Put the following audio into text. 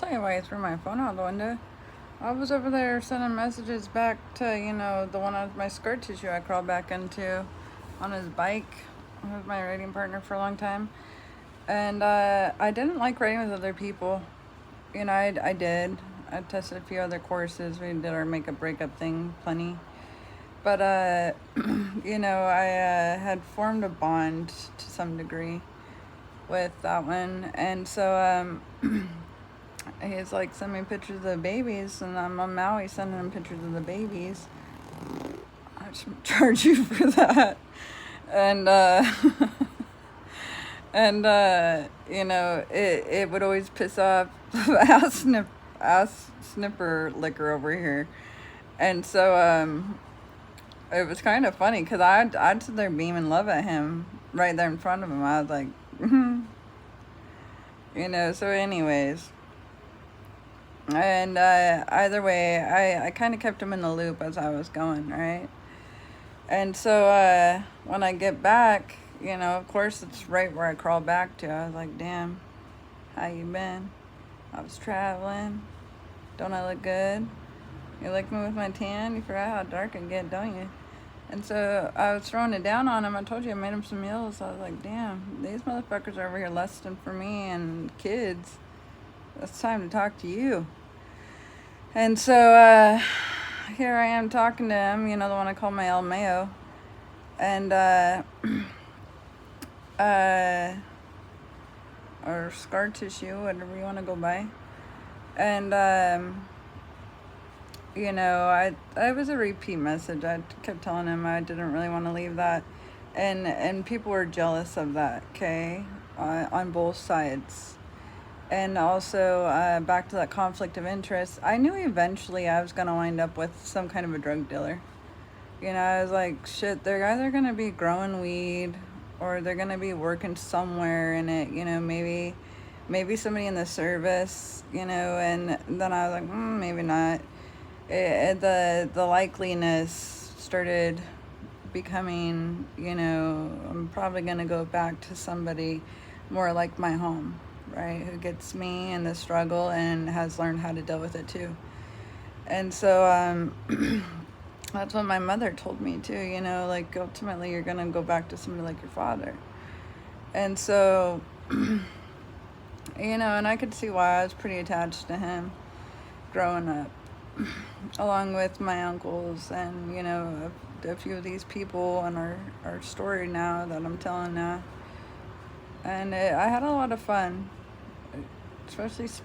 tell you why I threw my phone out the window. I was over there sending messages back to, the one with my scar tissue I crawled back into on his bike. He was my riding partner for a long time. And I didn't like riding with other people. I did. I tested a few other courses. We did our makeup breakup thing plenty. But, I had formed a bond to some degree with that one. And so he's like sending me pictures of the babies, and I'm on Maui sending him pictures of the babies. I should charge you for that. And, it would always piss off ass snipper liquor over here. And so, it was kind of funny because I'd sit there beaming love at him right there in front of him. I was like, so anyways. And either way, I kind of kept him in the loop as I was going, right? And so when I get back, of course, it's right where I crawled back to. I was like, damn, how you been? I was traveling. Don't I look good? You like me with my tan? You forgot how dark I get, don't you? And so I was throwing it down on him. I told you I made him some meals. I was like, damn, these motherfuckers are over here lusting for me and kids. It's time to talk to you. And so here I am talking to him, the one I call my Mayo. And, or scar tissue, whatever you want to go by. And, I was a repeat message. I kept telling him I didn't really want to leave that. And people were jealous of that, okay, on both sides. And also, back to that conflict of interest, I knew eventually I was going to wind up with some kind of a drug dealer. I was like, shit, they're either going to be growing weed or they're going to be working somewhere in it, maybe somebody in the service, and then I was like, maybe not. The likeliness started becoming, I'm probably going to go back to somebody more like my home, right, who gets me in the struggle and has learned how to deal with it too. And so that's what my mother told me too, like ultimately you're going to go back to somebody like your father. And so, and I could see why I was pretty attached to him growing up, along with my uncles and, a few of these people and our story now that I'm telling now. And I had a lot of fun, especially speaking.